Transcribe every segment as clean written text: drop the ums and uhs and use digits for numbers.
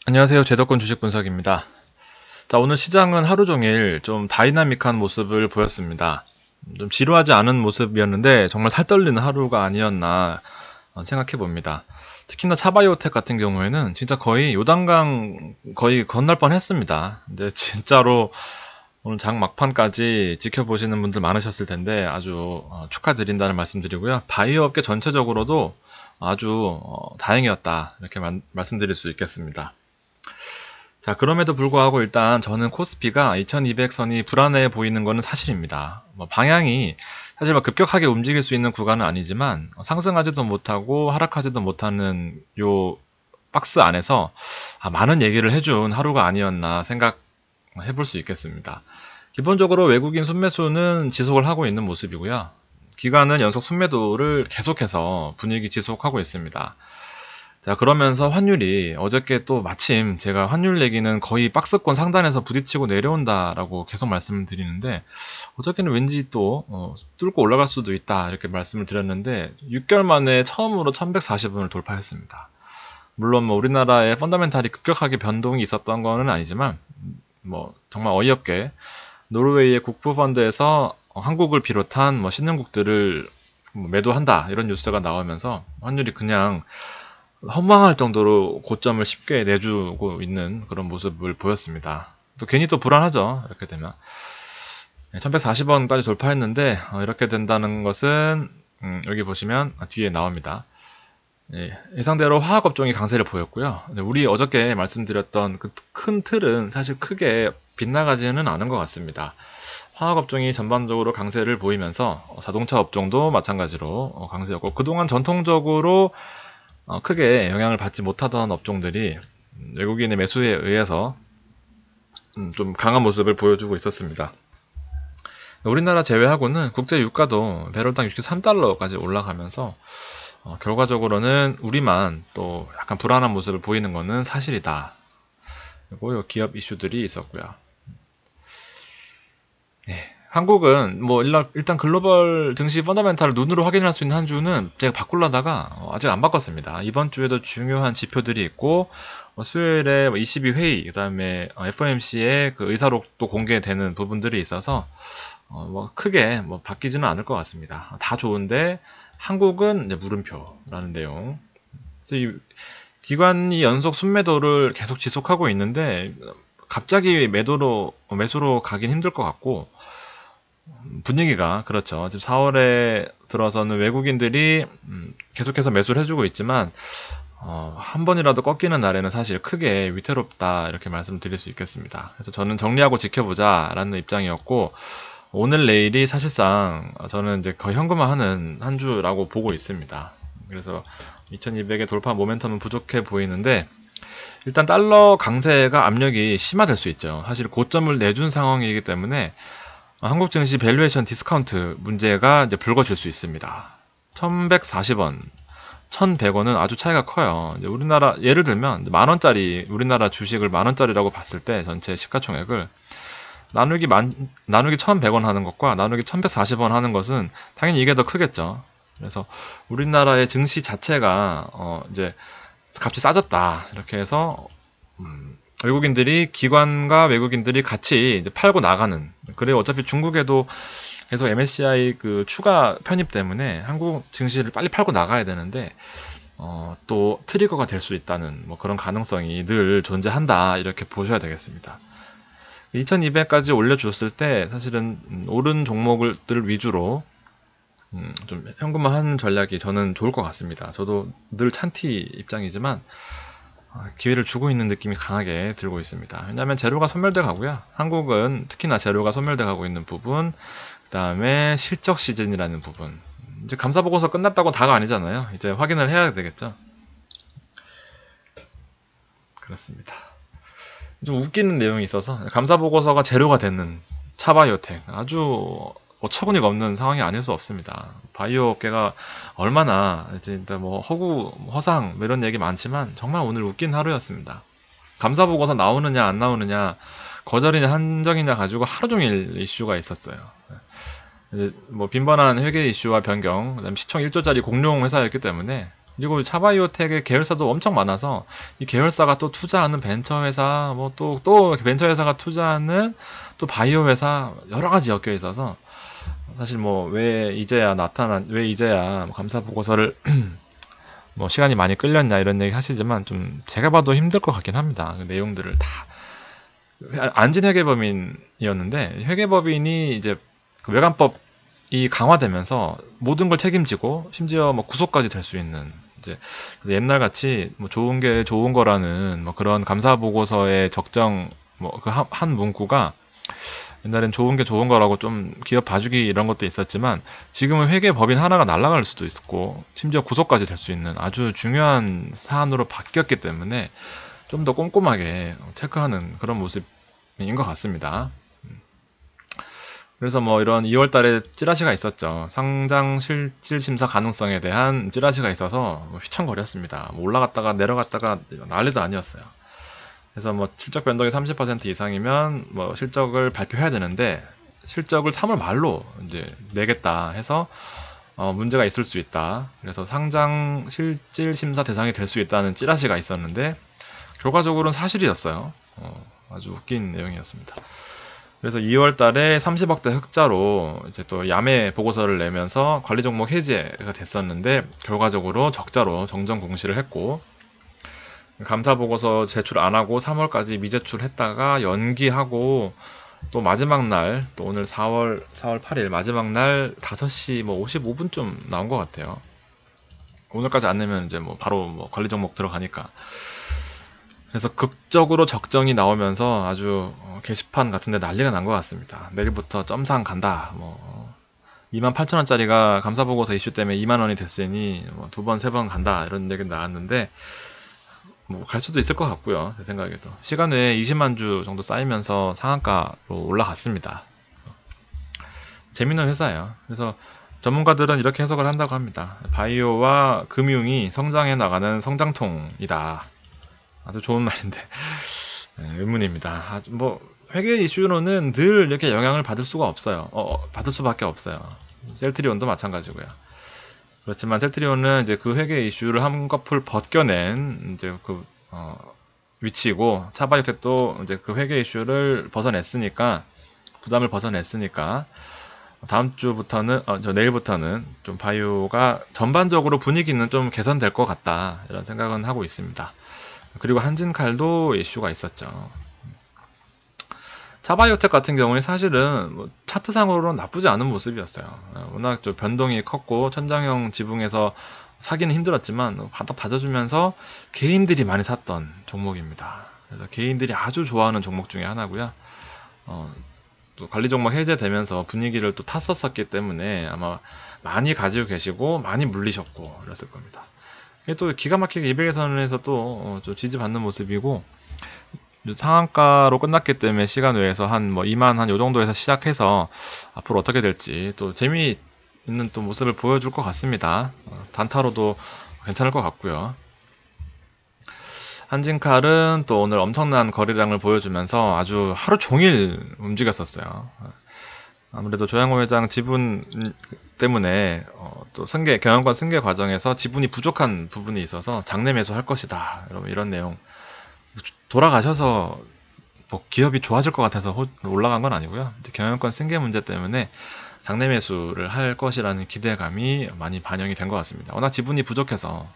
안녕하세요. 제덕권 주식분석입니다. 자, 오늘 시장은 하루 종일 좀 다이나믹한 모습을 보였습니다. 좀 지루하지 않은 모습이었는데 정말 살떨리는 하루가 아니었나 생각해 봅니다. 특히나 차바이오텍 같은 경우에는 진짜 거의 요단강 거의 건널 뻔 했습니다. 근데 진짜로 오늘 장 막판까지 지켜보시는 분들 많으셨을 텐데 아주 축하드린다는 말씀드리고요. 바이오 업계 전체적으로도 아주 다행이었다 이렇게 말씀드릴 수 있겠습니다. 자, 그럼에도 불구하고 일단 저는 코스피가 2200선이 불안해 보이는 것은 사실입니다. 방향이 사실 급격하게 움직일 수 있는 구간은 아니지만 상승하지도 못하고 하락하지도 못하는 요 박스 안에서 많은 얘기를 해준 하루가 아니었나 생각해 볼 수 있겠습니다. 기본적으로 외국인 순매수는 지속을 하고 있는 모습이고요. 기관은 연속 순매도를 계속해서 분위기 지속하고 있습니다. 자, 그러면서 환율이 어저께 또 마침 제가 환율 얘기는 거의 박스권 상단에서 부딪히고 내려온다라고 계속 말씀을 드리는데 어저께는 왠지 또 뚫고 올라갈 수도 있다 이렇게 말씀을 드렸는데 6개월 만에 처음으로 1140원을 돌파했습니다. 물론 우리나라의 펀더멘탈이 급격하게 변동이 있었던 거는 아니지만 정말 어이없게 노르웨이의 국부펀드에서 한국을 비롯한 신흥국들을 매도한다 이런 뉴스가 나오면서 환율이 그냥 허망할 정도로 고점을 쉽게 내주고 있는 그런 모습을 보였습니다. 또 괜히 또 불안하죠. 이렇게 되면 1140원까지 돌파했는데 이렇게 된다는 것은 여기 보시면 뒤에 나옵니다. 예상대로 화학업종이 강세를 보였고요. 우리 어저께 말씀드렸던 그 큰 틀은 사실 크게 빗나가지는 않은 것 같습니다. 화학업종이 전반적으로 강세를 보이면서 자동차 업종도 마찬가지로 강세였고 그동안 전통적으로 크게 영향을 받지 못하던 업종들이 외국인의 매수에 의해서 좀 강한 모습을 보여주고 있었습니다. 우리나라 제외하고는 국제 유가도 배럴당 63달러까지 올라가면서 결과적으로는 우리만 또 약간 불안한 모습을 보이는 것은 사실이다. 그리고 기업 이슈들이 있었고요. 한국은 일단 글로벌 증시 펀더멘탈을 눈으로 확인할 수 있는 한 주는 제가 바꾸려다가 아직 안 바꿨습니다. 이번 주에도 중요한 지표들이 있고 수요일에 ECB 회의 그다음에 FOMC의 그 의사록도 공개되는 부분들이 있어서 크게 바뀌지는 않을 것 같습니다. 다 좋은데 한국은 이제 물음표라는 내용. 그래서 이 기관이 연속 순매도를 계속 지속하고 있는데 갑자기 매수로 가긴 힘들 것 같고 분위기가 그렇죠. 지금 4월에 들어서는 외국인들이 계속해서 매수를 해주고 있지만 한 번이라도 꺾이는 날에는 사실 크게 위태롭다 이렇게 말씀드릴 수 있겠습니다. 그래서 저는 정리하고 지켜보자라는 입장이었고 오늘 내일이 사실상 저는 이제 거의 현금화하는 한 주라고 보고 있습니다. 그래서 2200의 돌파 모멘텀은 부족해 보이는데 일단 달러 강세가 압력이 심화될 수 있죠. 사실 고점을 내준 상황이기 때문에 한국 증시 밸류에이션 디스카운트 문제가 이제 불거질 수 있습니다. 1140원, 1100원은 아주 차이가 커요. 이제 우리나라, 예를 들면, 만원짜리, 우리나라 주식을 만원짜리라고 봤을 때 전체 시가총액을 나누기 1100원 하는 것과 나누기 1140원 하는 것은 당연히 이게 더 크겠죠. 그래서 우리나라의 증시 자체가, 이제 값이 싸졌다. 이렇게 해서, 기관과 외국인들이 같이 이제 팔고 나가는. 그리고 어차피 중국에도 계속 MSCI 그 추가 편입 때문에 한국 증시를 빨리 팔고 나가야 되는데, 또 트리거가 될 수 있다는 그런 가능성이 늘 존재한다. 이렇게 보셔야 되겠습니다. 2200까지 올려주었을 때 사실은 오른 종목들 위주로 좀 현금화하는 전략이 저는 좋을 것 같습니다. 저도 늘 찬티 입장이지만 기회를 주고 있는 느낌이 강하게 들고 있습니다. 왜냐하면 재료가 소멸돼 가고요. 한국은 특히나 재료가 소멸돼 가고 있는 부분, 그 다음에 실적 시즌이라는 부분. 이제 감사보고서 끝났다고 다가 아니잖아요. 이제 확인을 해야 되겠죠. 그렇습니다. 좀 웃기는 내용이 있어서 감사보고서가 재료가 되는 차바이오텍 아주 어처구니가 없는 상황이 아닐 수 없습니다. 바이오 업계가 얼마나 진짜 허상 이런 얘기 많지만 정말 오늘 웃긴 하루였습니다. 감사 보고서 나오느냐 안 나오느냐 거절이냐 한정이냐 가지고 하루 종일 이슈가 있었어요. 빈번한 회계 이슈와 변경, 그다음 시총 1조짜리 공룡 회사였기 때문에 그리고 차바이오텍의 계열사도 엄청 많아서 이 계열사가 또 투자하는 벤처회사, 뭐 또 벤처회사가 투자하는 또 바이오 회사 여러 가지 엮여 있어서 사실 뭐 왜 이제야 뭐 감사 보고서를 뭐 시간이 많이 끌렸냐 이런 얘기 하시지만 좀 제가 봐도 힘들 것 같긴 합니다. 그 내용들을 다 안진 회계법인이었는데 회계법인이 이제 그 외관법이 강화되면서 모든 걸 책임지고 심지어 뭐 구속까지 될 수 있는 이제 그래서 옛날 같이 뭐 좋은 게 좋은 거라는 뭐 그런 감사 보고서의 적정 뭐 그 한 문구가 옛날엔 좋은 게 좋은 거라고 좀 기업 봐주기 이런 것도 있었지만 지금은 회계법인 하나가 날아갈 수도 있고 심지어 구속까지 될 수 있는 아주 중요한 사안으로 바뀌었기 때문에 좀 더 꼼꼼하게 체크하는 그런 모습인 것 같습니다. 그래서 뭐 이런 2월 달에 찌라시가 있었죠. 상장 실질 심사 가능성에 대한 찌라시가 있어서 뭐 휘청거렸습니다. 뭐 올라갔다가 내려갔다가 난리도 아니었어요. 그래서 뭐 실적 변동이 30% 이상이면 뭐 실적을 발표해야 되는데 실적을 3월 말로 이제 내겠다 해서 문제가 있을 수 있다. 그래서 상장 실질 심사 대상이 될 수 있다는 찌라시가 있었는데 결과적으로는 사실이었어요. 아주 웃긴 내용이었습니다. 그래서 2월 달에 30억대 흑자로 이제 또 야매 보고서를 내면서 관리 종목 해제가 됐었는데 결과적으로 적자로 정정 공시를 했고 감사 보고서 제출 안 하고 3월까지 미제출했다가 연기하고 또 마지막 날 또 오늘 4월 8일 마지막 날 5시 뭐 55분쯤 나온 것 같아요. 오늘까지 안 내면 이제 뭐 바로 뭐 관리 종목 들어가니까. 그래서 극적으로 적정이 나오면서 아주 게시판 같은데 난리가 난 것 같습니다. 내일부터 점상 간다. 뭐 28,000원짜리가 감사보고서 이슈 때문에 2만원이 됐으니 뭐 2번, 3번 간다 이런 얘기 나왔는데 뭐 갈 수도 있을 것 같고요. 제 생각에도 시간 외에 20만 주 정도 쌓이면서 상한가로 올라갔습니다. 재밌는 회사예요. 그래서 전문가들은 이렇게 해석을 한다고 합니다. 바이오와 금융이 성장해 나가는 성장통이다. 아주 좋은 말인데 의문입니다. 뭐 회계 이슈로는 늘 이렇게 영향을 받을 수가 없어요. 받을 수밖에 없어요. 셀트리온도 마찬가지고요. 그렇지만 셀트리온은 이제 그 회계 이슈를 한꺼풀 벗겨낸 이제 그 위치고 차바이오텍도 이제 그 회계 이슈를 벗어냈으니까 부담을 벗어냈으니까 다음 주부터는 내일부터는 좀 바이오가 전반적으로 분위기는 좀 개선될 것 같다 이런 생각은 하고 있습니다. 그리고 한진칼도 이슈가 있었죠. 차바이오텍 같은 경우에 사실은 뭐 차트상으로는 나쁘지 않은 모습이었어요. 워낙 좀 변동이 컸고 천장형 지붕에서 사기는 힘들었지만 바닥 다져주면서 개인들이 많이 샀던 종목입니다. 그래서 개인들이 아주 좋아하는 종목 중에 하나고요. 또 관리 종목 해제되면서 분위기를 또 탔었기 때문에 아마 많이 가지고 계시고 많이 물리셨고 그랬을 겁니다. 또 기가 막히게 200에선에서 또 좀 지지받는 모습이고 상한가로 끝났기 때문에 시간 외에서 한 뭐 2만 한 요 정도에서 시작해서 앞으로 어떻게 될지 또 재미있는 또 모습을 보여줄 것 같습니다. 단타로도 괜찮을 것 같고요. 한진칼은 또 오늘 엄청난 거래량을 보여주면서 아주 하루 종일 움직였었어요. 아무래도 조양호 회장 지분 때문에 또 경영권 승계 과정에서 지분이 부족한 부분이 있어서 장내 매수할 것이다. 이런 내용. 돌아가셔서 뭐 기업이 좋아질 것 같아서 올라간 건 아니고요. 경영권 승계 문제 때문에 장내 매수를 할 것이라는 기대감이 많이 반영이 된 것 같습니다. 워낙 지분이 부족해서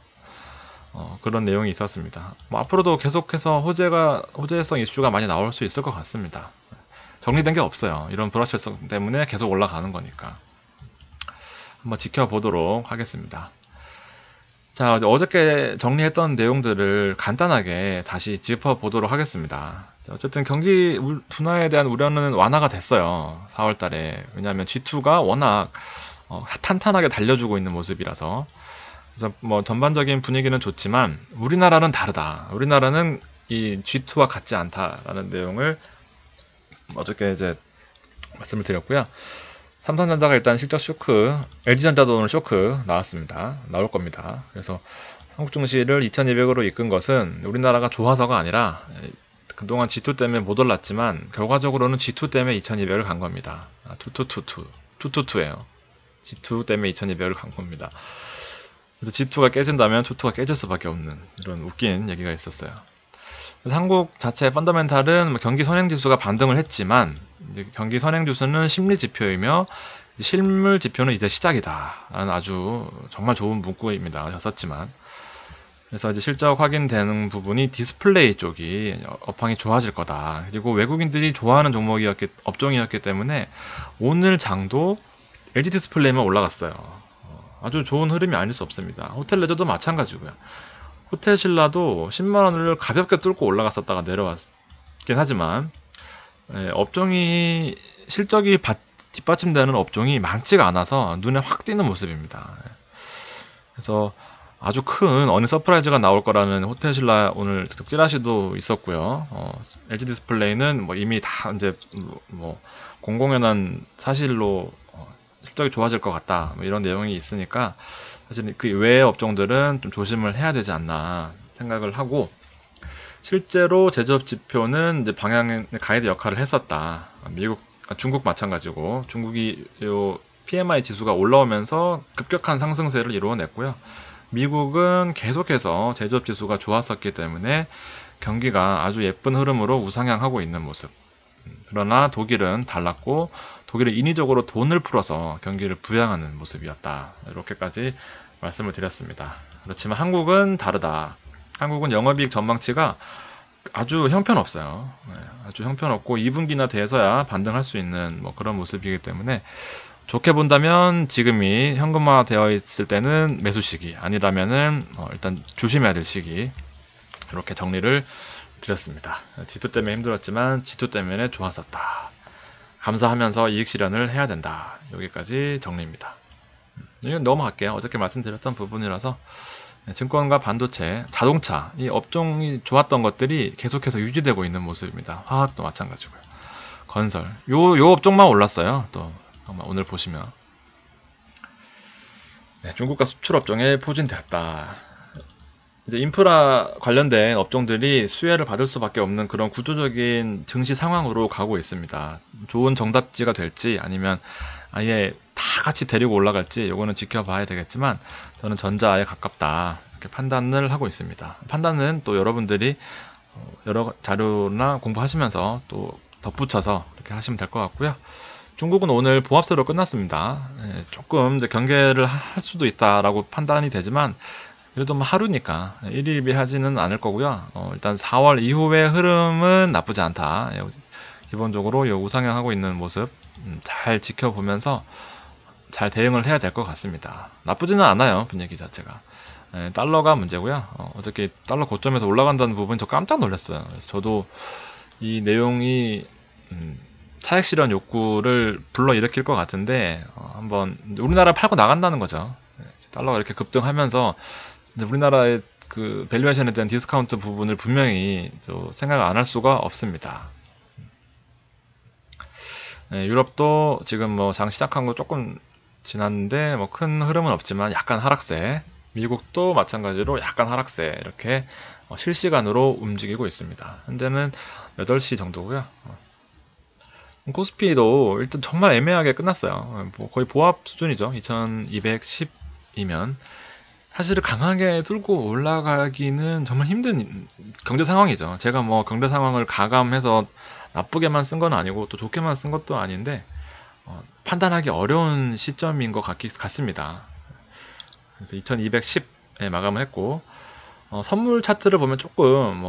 그런 내용이 있었습니다. 뭐 앞으로도 계속해서 호재성 이슈가 많이 나올 수 있을 것 같습니다. 정리된 게 없어요. 이런 불확실성 때문에 계속 올라가는 거니까. 한번 지켜보도록 하겠습니다. 자, 어저께 정리했던 내용들을 간단하게 다시 짚어보도록 하겠습니다. 자, 어쨌든 경기 둔화에 대한 우려는 완화가 됐어요. 4월 달에. 왜냐하면 G2가 워낙 탄탄하게 달려주고 있는 모습이라서. 그래서 뭐 전반적인 분위기는 좋지만 우리나라는 다르다. 우리나라는 이 G2와 같지 않다라는 내용을 어저께 이제 말씀을 드렸고요. 삼성전자가 일단 실적 쇼크, LG전자도 오늘 쇼크 나올 겁니다. 그래서 한국 증시를 2200으로 이끈 것은 우리나라가 좋아서가 아니라 그동안 G2 때문에 못 올랐지만 결과적으로는 G2 때문에 2200을 간 겁니다. 2222예요. G2 때문에 2200을 간 겁니다. 그래서 G2가 깨진다면 투2가 깨질 수밖에 없는 이런 웃긴 얘기가 있었어요. 그래서 한국 자체의 펀더멘탈은 뭐 경기 선행지수가 반등을 했지만 이제 경기 선행지수는 심리 지표이며 실물 지표는 이제 시작이다 라는 아주 정말 좋은 문구입니다. 썼지만 그래서 이제 실적 확인되는 부분이 디스플레이 쪽이 업황이 좋아질 거다. 그리고 외국인들이 좋아하는 업종이었기 때문에 오늘 장도 LG 디스플레이만 올라갔어요. 아주 좋은 흐름이 아닐 수 없습니다. 호텔 레저도 마찬가지고요. 호텔 신라도 10만원을 가볍게 뚫고 올라갔었다가 내려왔긴 하지만 업종이 실적이 뒷받침되는 업종이 많지가 않아서 눈에 확 띄는 모습입니다. 그래서 아주 큰 어느 서프라이즈가 나올 거라는 호텔신라 오늘 찌라시도 있었고요. LG 디스플레이는 뭐 이미 다 이제 뭐 공공연한 사실로 실적이 좋아질 것 같다 뭐 이런 내용이 있으니까 사실 그 외의 업종들은 좀 조심을 해야 되지 않나 생각을 하고 실제로 제조업 지표는 이제 방향의 가이드 역할을 했었다. 중국 마찬가지고 중국이 요 PMI 지수가 올라오면서 급격한 상승세를 이루어냈고요. 미국은 계속해서 제조업 지수가 좋았었기 때문에 경기가 아주 예쁜 흐름으로 우상향하고 있는 모습. 그러나 독일은 달랐고 독일은 인위적으로 돈을 풀어서 경기를 부양하는 모습이었다. 이렇게까지 말씀을 드렸습니다. 그렇지만 한국은 다르다. 한국은 영업이익 전망치가 아주 형편없어요. 아주 형편없고 2분기나 돼서야 반등할 수 있는 뭐 그런 모습이기 때문에 좋게 본다면 지금이 현금화 되어 있을 때는 매수 시기, 아니라면은 일단 조심해야 될 시기. 이렇게 정리를 드렸습니다. G2 때문에 힘들었지만 G2 때문에 좋았었다. 감사하면서 이익 실현을 해야 된다. 여기까지 정리입니다. 이건 넘어갈게요. 어저께 말씀드렸던 부분이라서 증권과 반도체, 자동차 이 업종이 좋았던 것들이 계속해서 유지되고 있는 모습입니다. 화학도 마찬가지고요. 건설 요 업종만 올랐어요. 또 오늘 보시면 중국과 수출 업종에 포진되었다. 이제 인프라 관련된 업종들이 수혜를 받을 수밖에 없는 그런 구조적인 증시 상황으로 가고 있습니다. 좋은 정답지가 될지 아니면 아예 다 같이 데리고 올라갈지 이거는 지켜봐야 되겠지만 저는 전자에 가깝다 이렇게 판단을 하고 있습니다. 판단은 또 여러분들이 여러 자료나 공부하시면서 또 덧붙여서 이렇게 하시면 될 것 같고요. 중국은 오늘 보합세로 끝났습니다. 조금 경계를 할 수도 있다라고 판단이 되지만 그래도 뭐 하루니까 일일비하지는 않을 거고요. 일단 4월 이후의 흐름은 나쁘지 않다. 기본적으로 우상향하고 있는 모습 잘 지켜보면서 잘 대응을 해야 될 것 같습니다. 나쁘지는 않아요. 분위기 자체가. 달러가 문제고요. 어저께 달러 고점에서 올라간다는 부분 저 깜짝 놀랐어요. 그래서 저도 이 내용이 차익 실현 욕구를 불러일으킬 것 같은데 한번 우리나라 팔고 나간다는 거죠. 달러가 이렇게 급등하면서 우리나라의 그 밸류에이션에 대한 디스카운트 부분을 분명히 생각 안 할 수가 없습니다. 유럽도 지금 뭐 장 시작한 거 조금 지났는데 뭐 큰 흐름은 없지만 약간 하락세. 미국도 마찬가지로 약간 하락세. 이렇게 실시간으로 움직이고 있습니다. 현재는 8시 정도고요. 코스피도 일단 정말 애매하게 끝났어요. 뭐 거의 보합 수준이죠. 2210이면 사실은 강하게 뚫고 올라가기는 정말 힘든 경제 상황이죠. 제가 뭐 경제 상황을 가감해서 나쁘게만 쓴 건 아니고 또 좋게만 쓴 것도 아닌데 판단하기 어려운 시점인 것 같습니다. 그래서 2210에 마감을 했고 선물 차트를 보면 조금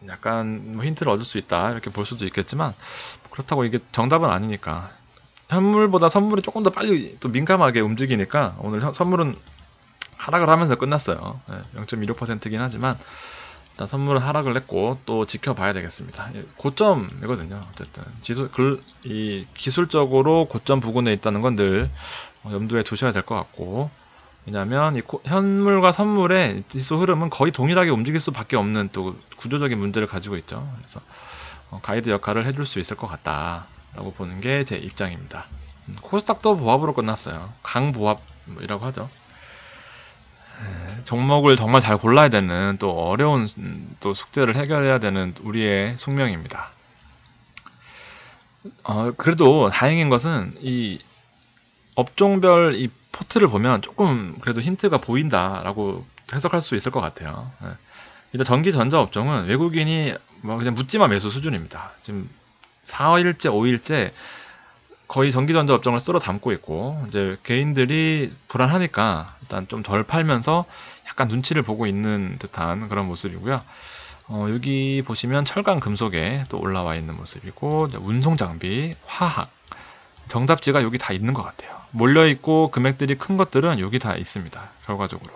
약간 힌트를 얻을 수 있다 이렇게 볼 수도 있겠지만 그렇다고 이게 정답은 아니니까 현물보다 선물이 조금 더 빨리 또 민감하게 움직이니까 오늘 선물은 하락을 하면서 끝났어요. 0.16%긴 하지만 일단 선물은 하락을 했고 또 지켜봐야 되겠습니다. 고점이거든요. 어쨌든 이 기술적으로 고점 부근에 있다는 건 늘 염두에 두셔야 될 것 같고 왜냐하면 이 현물과 선물의 지수 흐름은 거의 동일하게 움직일 수밖에 없는 또 구조적인 문제를 가지고 있죠. 그래서 가이드 역할을 해줄 수 있을 것 같다라고 보는 게 제 입장입니다. 코스닥도 보합으로 끝났어요. 강보합이라고 하죠. 종목을 정말 잘 골라야 되는 또 어려운 또 숙제를 해결해야 되는 우리의 숙명입니다. 그래도 다행인 것은 이 업종별 이 포트를 보면 조금 그래도 힌트가 보인다라고 해석할 수 있을 것 같아요. 예. 일단 전기전자 업종은 외국인이 뭐 그냥 묻지마 매수 수준입니다. 지금 4일째, 5일째 거의 전기전자 업종을 쓸어 담고 있고, 이제 개인들이 불안하니까 일단 좀 덜 팔면서 약간 눈치를 보고 있는 듯한 그런 모습이고요. 여기 보시면 철강 금속에 또 올라와 있는 모습이고, 운송 장비, 화학, 정답지가 여기 다 있는 것 같아요. 몰려있고 금액들이 큰 것들은 여기 다 있습니다. 결과적으로.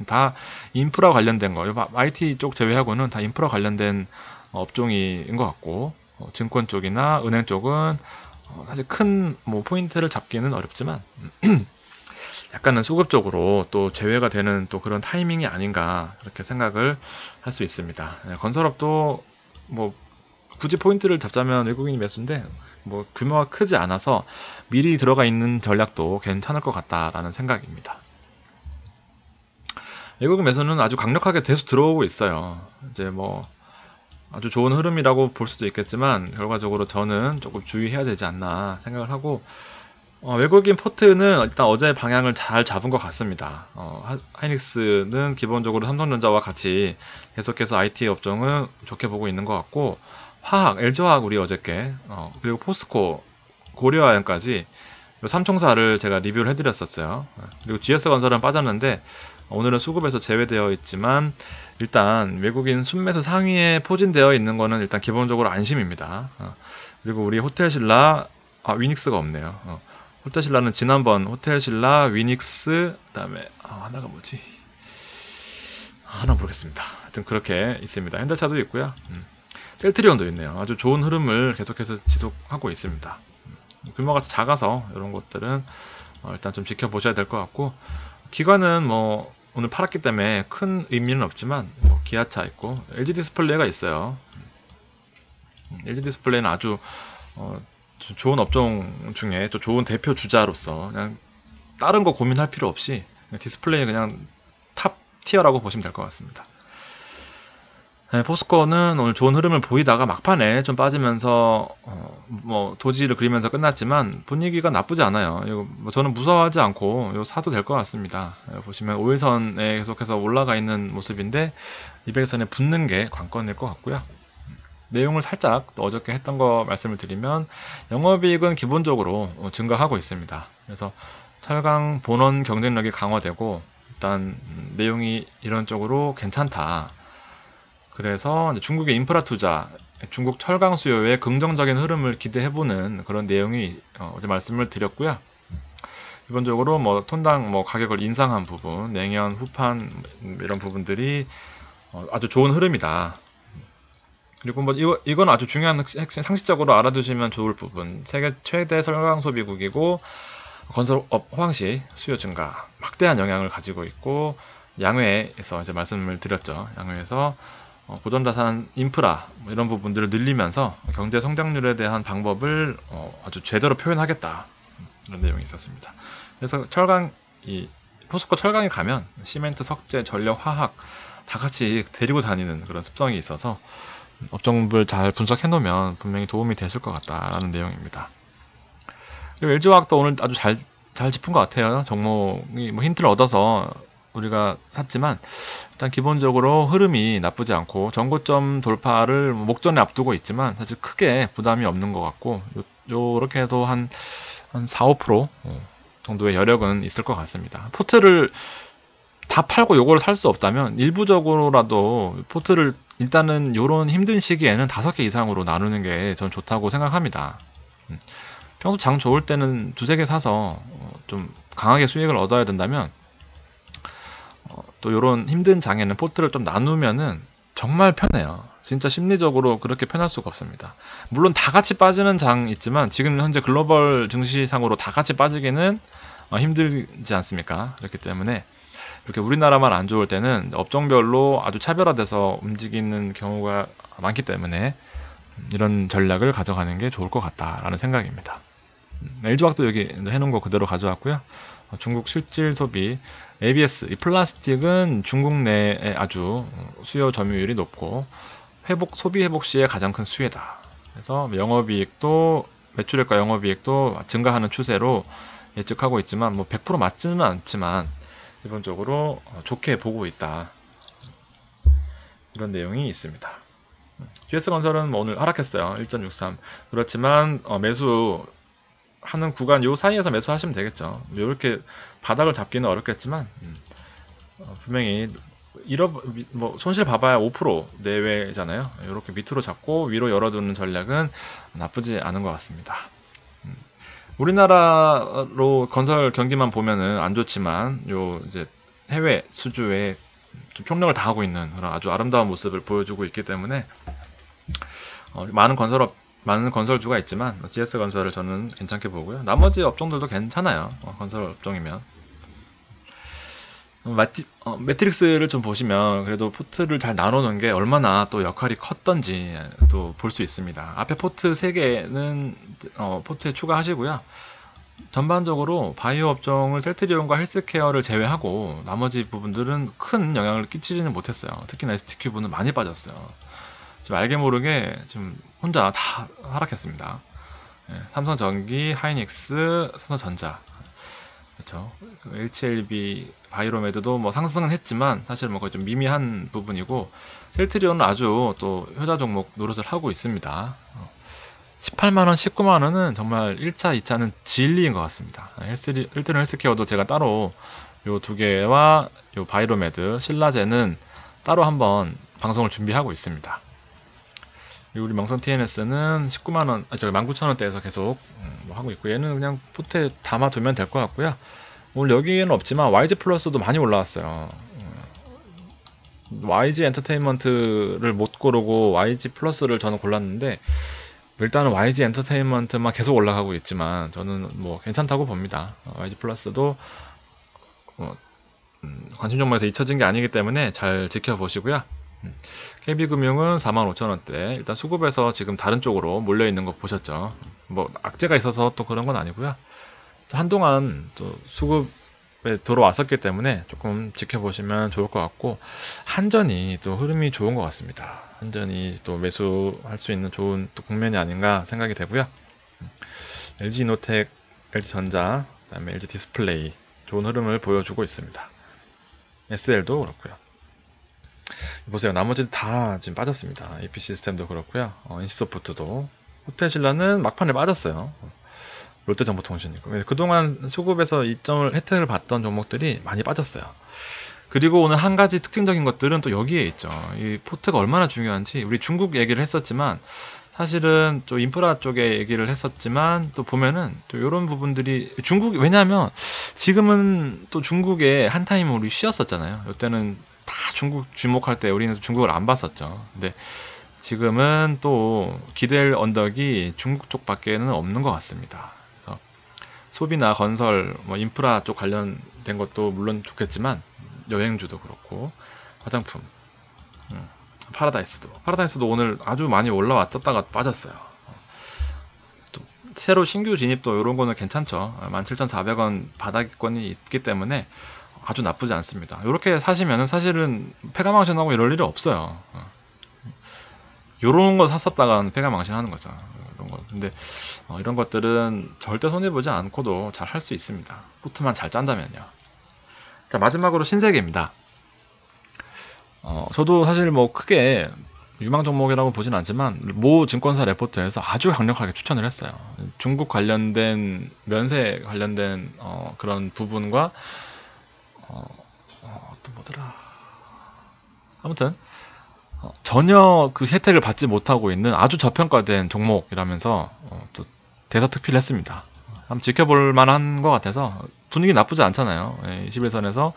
다 인프라 관련된 거, IT 쪽 제외하고는 다 인프라 관련된 업종인 것 같고, 증권 쪽이나 은행 쪽은 사실 큰 뭐 포인트를 잡기는 어렵지만 약간은 수급적으로 또 제외가 되는 또 그런 타이밍이 아닌가 그렇게 생각을 할 수 있습니다. 건설업도 뭐 굳이 포인트를 잡자면 외국인이 매수인데 뭐 규모가 크지 않아서 미리 들어가 있는 전략도 괜찮을 것 같다라는 생각입니다. 외국인 매수는 아주 강력하게 계속 들어오고 있어요. 이제 뭐 아주 좋은 흐름이라고 볼 수도 있겠지만 결과적으로 저는 조금 주의해야 되지 않나 생각을 하고, 외국인 포트는 일단 어제 방향을 잘 잡은 것 같습니다. 하이닉스는 기본적으로 삼성전자와 같이 계속해서 IT 업종을 좋게 보고 있는 것 같고, 화학, LG화학 우리 어저께, 그리고 포스코, 고려아연까지 이 삼총사를 제가 리뷰를 해드렸었어요. 그리고 GS건설은 빠졌는데 오늘은 수급에서 제외되어 있지만 일단 외국인 순매수 상위에 포진되어 있는 거는 일단 기본적으로 안심입니다. 그리고 우리 호텔신라, 위닉스가 없네요. 호텔신라는 지난번 호텔신라, 위닉스, 그 다음에 하나가 뭐지? 하나 모르겠습니다. 하여튼 그렇게 있습니다. 현대차도 있고요. 셀트리온도 있네요. 아주 좋은 흐름을 계속해서 지속하고 있습니다. 규모가 작아서 이런 것들은 일단 좀 지켜보셔야 될 것 같고, 기관은 뭐 오늘 팔았기 때문에 큰 의미는 없지만 뭐 기아차 있고 LG 디스플레이가 있어요. LG 디스플레이는 아주 좋은 업종 중에 또 좋은 대표 주자로서 그냥 다른 거 고민할 필요 없이 디스플레이 그냥 탑 티어라고 보시면 될 것 같습니다. 네, 포스코는 오늘 좋은 흐름을 보이다가 막판에 좀 빠지면서 뭐 도지를 그리면서 끝났지만 분위기가 나쁘지 않아요. 이거 뭐 저는 무서워하지 않고 이거 사도 될 것 같습니다. 보시면 5일선에 계속해서 올라가 있는 모습인데 200선에 붙는 게 관건일 것 같고요. 내용을 살짝 또 어저께 했던 거 말씀을 드리면 영업이익은 기본적으로 증가하고 있습니다. 그래서 철강 본원 경쟁력이 강화되고 일단 내용이 이런 쪽으로 괜찮다. 그래서 중국의 인프라 투자, 중국 철강 수요의 긍정적인 흐름을 기대해보는 그런 내용이 어제 말씀을 드렸고요. 기본적으로 뭐 톤당 뭐 가격을 인상한 부분, 내년 후판 이런 부분들이 아주 좋은 흐름이다. 그리고 뭐 이건 아주 중요한 상식적으로 알아두시면 좋을 부분. 세계 최대 철강 소비국이고 건설업 호황시 수요 증가 막대한 영향을 가지고 있고, 양회에서 이제 말씀을 드렸죠. 양회에서 보존자산 인프라 뭐 이런 부분들을 늘리면서 경제 성장률에 대한 방법을 아주 제대로 표현하겠다, 이런 내용이 있었습니다. 그래서 철강, 이 포스코 철강에 가면 시멘트, 석재, 전력, 화학 다 같이 데리고 다니는 그런 습성이 있어서 업종을 잘 분석해 놓으면 분명히 도움이 됐을 것 같다라는 내용입니다. 그리고 LG화학도 오늘 아주 잘 짚은 것 같아요. 종목이 뭐 힌트를 얻어서 우리가 샀지만 일단 기본적으로 흐름이 나쁘지 않고 전고점 돌파를 목전에 앞두고 있지만 사실 크게 부담이 없는 것 같고, 요렇게 해도 한 4, 5% 정도의 여력은 있을 것 같습니다. 포트를 다 팔고 요거를 살 수 없다면 일부적으로라도 포트를 일단은 요런 힘든 시기에는 5개 이상으로 나누는 게 전 좋다고 생각합니다. 평소 장 좋을 때는 2-3개 사서 좀 강하게 수익을 얻어야 된다면 또 요런 힘든 장에는 포트를 좀 나누면은 정말 편해요. 진짜 심리적으로 그렇게 편할 수가 없습니다. 물론 다 같이 빠지는 장 있지만 지금 현재 글로벌 증시상으로 다 같이 빠지기는 힘들지 않습니까? 그렇기 때문에 이렇게 우리나라만 안 좋을 때는 업종별로 아주 차별화돼서 움직이는 경우가 많기 때문에 이런 전략을 가져가는 게 좋을 것 같다라는 생각입니다. LG화학도 여기 해놓은 거 그대로 가져왔고요. 중국 실질 소비, ABS, 이 플라스틱은 중국 내에 아주 수요 점유율이 높고 소비 회복 시에 가장 큰 수혜다. 그래서 영업이익도, 매출액과 영업이익도 증가하는 추세로 예측하고 있지만 뭐 100% 맞지는 않지만 기본적으로 좋게 보고 있다. 이런 내용이 있습니다. GS건설은 뭐 오늘 하락했어요. 1.63. 그렇지만 매수 하는 구간 요 사이에서 매수하시면 되겠죠. 이렇게 바닥을 잡기는 어렵겠지만 분명히 뭐 손실 봐봐야 5% 내외잖아요. 이렇게 밑으로 잡고 위로 열어두는 전략은 나쁘지 않은 것 같습니다. 우리나라로 건설 경기만 보면은 안 좋지만 요 이제 해외 수주에 좀 총력을 다하고 있는 그런 아주 아름다운 모습을 보여주고 있기 때문에 많은 건설주가 있지만 GS건설을 저는 괜찮게 보고요. 나머지 업종들도 괜찮아요. 건설 업종이면. 매트릭스를 좀 보시면 그래도 포트를 잘 나눠놓은 게 얼마나 또 역할이 컸던지 또 볼 수 있습니다. 앞에 포트 3개는 포트에 추가하시고요. 전반적으로 바이오 업종을 셀트리온과 헬스케어를 제외하고 나머지 부분들은 큰 영향을 끼치지는 못했어요. 특히나 ST큐브는 많이 빠졌어요. 지금 알게 모르게 지금 혼자 다 하락했습니다. 삼성전기, 하이닉스, 삼성전자, 그렇죠. HLB, 바이로메드도 뭐 상승은 했지만 사실 뭐 거의 좀 미미한 부분이고 셀트리온은 아주 또 효자 종목 노릇을 하고 있습니다. 18만원, 19만원은 정말 1차, 2차는 진리인 것 같습니다. 1등 헬스케어도 제가 따로 요 두 개와 요 바이로메드, 신라제는 따로 한번 방송을 준비하고 있습니다. 우리 명성 TNS는 19만원, 19,000원대에서 계속 하고 있고 얘는 그냥 포트에 담아두면 될 것 같고요. 오늘 여기에는 없지만 YG 플러스도 많이 올라왔어요. YG 엔터테인먼트를 못 고르고 YG 플러스를 저는 골랐는데 일단은 YG 엔터테인먼트만 계속 올라가고 있지만 저는 뭐 괜찮다고 봅니다. YG 플러스도 관심 종목에서 잊혀진 게 아니기 때문에 잘 지켜보시고요. KB금융은 45,000원대. 일단 수급에서 지금 다른 쪽으로 몰려있는 거 보셨죠. 뭐 악재가 있어서 또 그런 건 아니고요. 한동안 또 수급에 들어왔었기 때문에 조금 지켜보시면 좋을 것 같고 한전이 또 흐름이 좋은 것 같습니다. 한전이 또 매수할 수 있는 좋은 또 국면이 아닌가 생각이 되고요. LG이노텍, LG전자, 그다음에 LG디스플레이 좋은 흐름을 보여주고 있습니다. SL도 그렇고요. 보세요. 나머지는 다 지금 빠졌습니다. AP 시스템도 그렇고요. 인시소프트도. 호텔신라는 막판에 빠졌어요. 롯데정보통신이고. 그동안 수급에서 혜택을 받던 종목들이 많이 빠졌어요. 그리고 오늘 한 가지 특징적인 것들은 또 여기에 있죠. 이 포트가 얼마나 중요한지 우리 중국 얘기를 했었지만 사실은 또 인프라 쪽에 얘기를 했었지만 또 보면은 또 이런 부분들이 왜냐하면 지금은 또 중국에 한 타임 우리 쉬었었잖아요. 이때는 다 중국 주목할 때 우리는 중국을 안 봤었죠. 근데 지금은 또 기댈 언덕이 중국 쪽밖에는 없는 것 같습니다. 그래서 소비나 건설, 뭐 인프라 쪽 관련된 것도 물론 좋겠지만 여행주도 그렇고 화장품, 파라다이스도 오늘 아주 많이 올라왔다가 빠졌어요. 또 새로 신규 진입도 이런 거는 괜찮죠. 17,400원 바닥권이 있기 때문에 아주 나쁘지 않습니다. 이렇게 사시면은 사실은 폐가망신하고 이럴 일이 없어요. 요런 거 샀었다가 폐가망신하는 거죠. 이런 거. 근데 이런 것들은 절대 손해보지 않고도 잘 할 수 있습니다. 포트만 잘 짠다면요. 자, 마지막으로 신세계입니다. 저도 사실 뭐 크게 유망 종목이라고 보진 않지만 모 증권사 레포트에서 아주 강력하게 추천을 했어요. 중국 관련된 면세 관련된 그런 부분과 또 뭐더라. 아무튼 전혀 그 혜택을 받지 못하고 있는 아주 저평가된 종목이라면서 또 대서특필을 했습니다. 한번 지켜볼 만한 것 같아서 분위기 나쁘지 않잖아요. 21선에서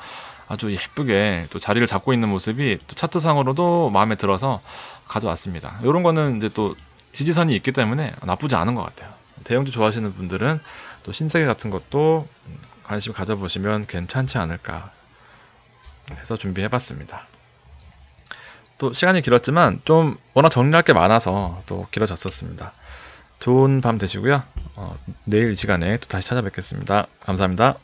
아주 예쁘게 또 자리를 잡고 있는 모습이 또 차트상으로도 마음에 들어서 가져왔습니다. 이런 거는 이제 또 지지선이 있기 때문에 나쁘지 않은 것 같아요. 대형주 좋아하시는 분들은 또 신세계 같은 것도 관심 가져보시면 괜찮지 않을까 해서 준비해봤습니다. 또 시간이 길었지만 좀 워낙 정리할 게 많아서 또 길어졌었습니다. 좋은 밤 되시고요. 내일 이 시간에 또 다시 찾아뵙겠습니다. 감사합니다.